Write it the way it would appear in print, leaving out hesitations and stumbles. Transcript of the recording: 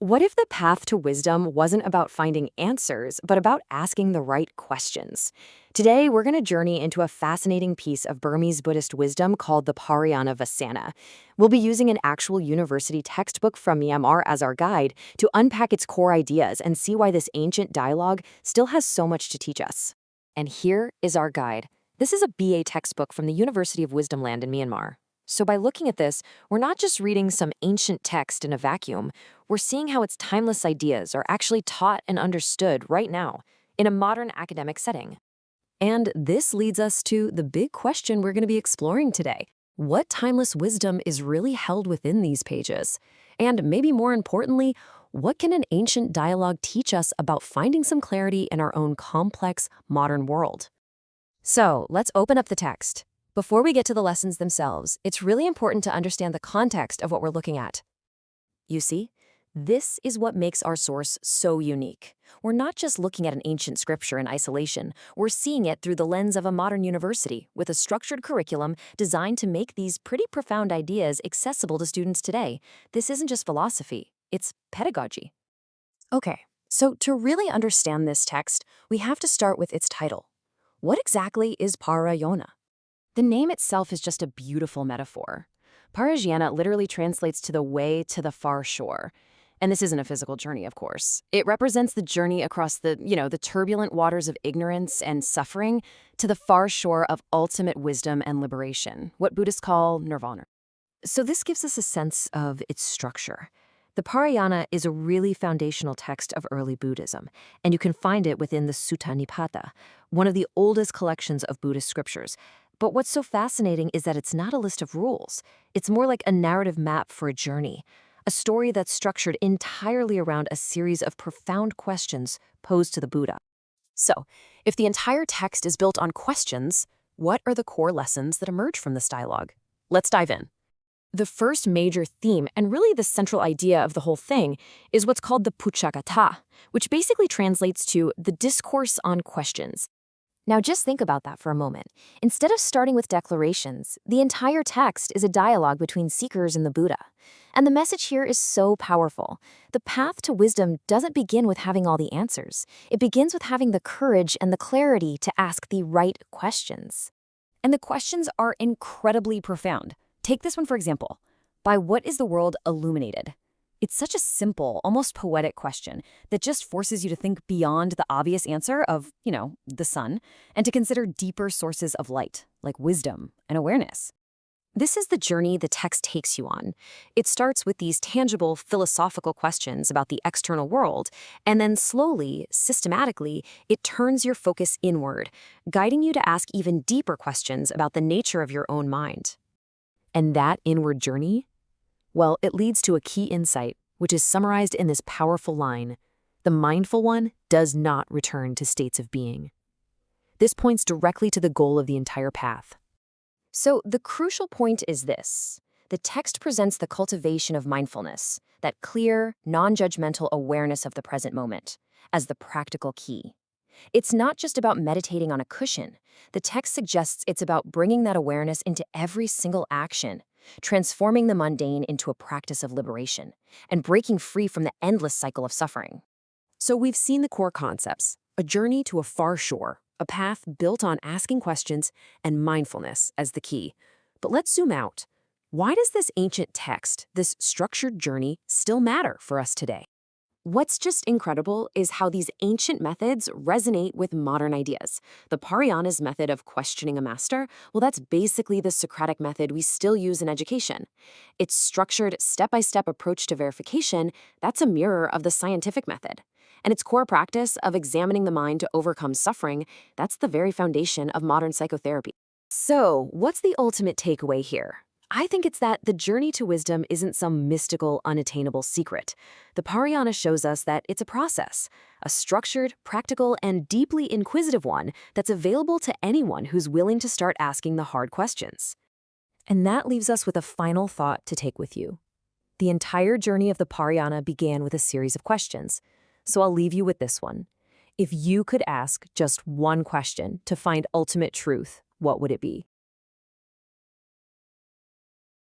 What if the path to wisdom wasn't about finding answers, but about asking the right questions? Today, we're going to journey into a fascinating piece of Burmese Buddhist wisdom called the Pārayana Desana. We'll be using an actual university textbook from Myanmar as our guide to unpack its core ideas and see why this ancient dialogue still has so much to teach us. And here is our guide. This is a BA textbook from the University of Wisdom Land in Myanmar. So by looking at this, we're not just reading some ancient text in a vacuum, we're seeing how its timeless ideas are actually taught and understood right now in a modern academic setting. And this leads us to the big question we're going to be exploring today. What timeless wisdom is really held within these pages? And maybe more importantly, what can an ancient dialogue teach us about finding some clarity in our own complex modern world? So let's open up the text. Before we get to the lessons themselves, it's really important to understand the context of what we're looking at. You see, this is what makes our source so unique. We're not just looking at an ancient scripture in isolation, we're seeing it through the lens of a modern university with a structured curriculum designed to make these pretty profound ideas accessible to students today. This isn't just philosophy, it's pedagogy. Okay, so to really understand this text, we have to start with its title. What exactly is Pārayana? The name itself is just a beautiful metaphor. Pārayana literally translates to the way to the far shore. And this isn't a physical journey, of course. It represents the journey across the turbulent waters of ignorance and suffering to the far shore of ultimate wisdom and liberation, what Buddhists call nirvana. So this gives us a sense of its structure. The Pārayana is a really foundational text of early Buddhism, and you can find it within the Sutta Nipata, one of the oldest collections of Buddhist scriptures. But what's so fascinating is that it's not a list of rules. It's more like a narrative map for a journey, a story that's structured entirely around a series of profound questions posed to the Buddha. So, if the entire text is built on questions, what are the core lessons that emerge from this dialogue? Let's dive in. The first major theme, and really the central idea of the whole thing, is what's called the Puchakata, which basically translates to the discourse on questions. Now just think about that for a moment. Instead of starting with declarations, the entire text is a dialogue between seekers and the Buddha. And the message here is so powerful. The path to wisdom doesn't begin with having all the answers. It begins with having the courage and the clarity to ask the right questions. And the questions are incredibly profound. Take this one for example. By what is the world illuminated? It's such a simple, almost poetic question that just forces you to think beyond the obvious answer of, the sun, and to consider deeper sources of light, like wisdom and awareness. This is the journey the text takes you on. It starts with these tangible philosophical questions about the external world, and then slowly, systematically, it turns your focus inward, guiding you to ask even deeper questions about the nature of your own mind. And that inward journey? Well, it leads to a key insight, which is summarized in this powerful line: the mindful one does not return to states of being. This points directly to the goal of the entire path. So the crucial point is this. The text presents the cultivation of mindfulness, that clear, non-judgmental awareness of the present moment, as the practical key. It's not just about meditating on a cushion. The text suggests it's about bringing that awareness into every single action, transforming the mundane into a practice of liberation, and breaking free from the endless cycle of suffering. So we've seen the core concepts: a journey to a far shore, a path built on asking questions, and mindfulness as the key. But let's zoom out. Why does this ancient text, this structured journey, still matter for us today? What's just incredible is how these ancient methods resonate with modern ideas. The Pārayana's method of questioning a master, well, that's basically the Socratic method we still use in education. Its structured, step-by-step approach to verification, that's a mirror of the scientific method. And its core practice of examining the mind to overcome suffering, that's the very foundation of modern psychotherapy. So, what's the ultimate takeaway here? I think it's that the journey to wisdom isn't some mystical, unattainable secret. The Pārayana shows us that it's a process, a structured, practical, and deeply inquisitive one that's available to anyone who's willing to start asking the hard questions. And that leaves us with a final thought to take with you. The entire journey of the Pārayana began with a series of questions. So I'll leave you with this one. If you could ask just one question to find ultimate truth, what would it be?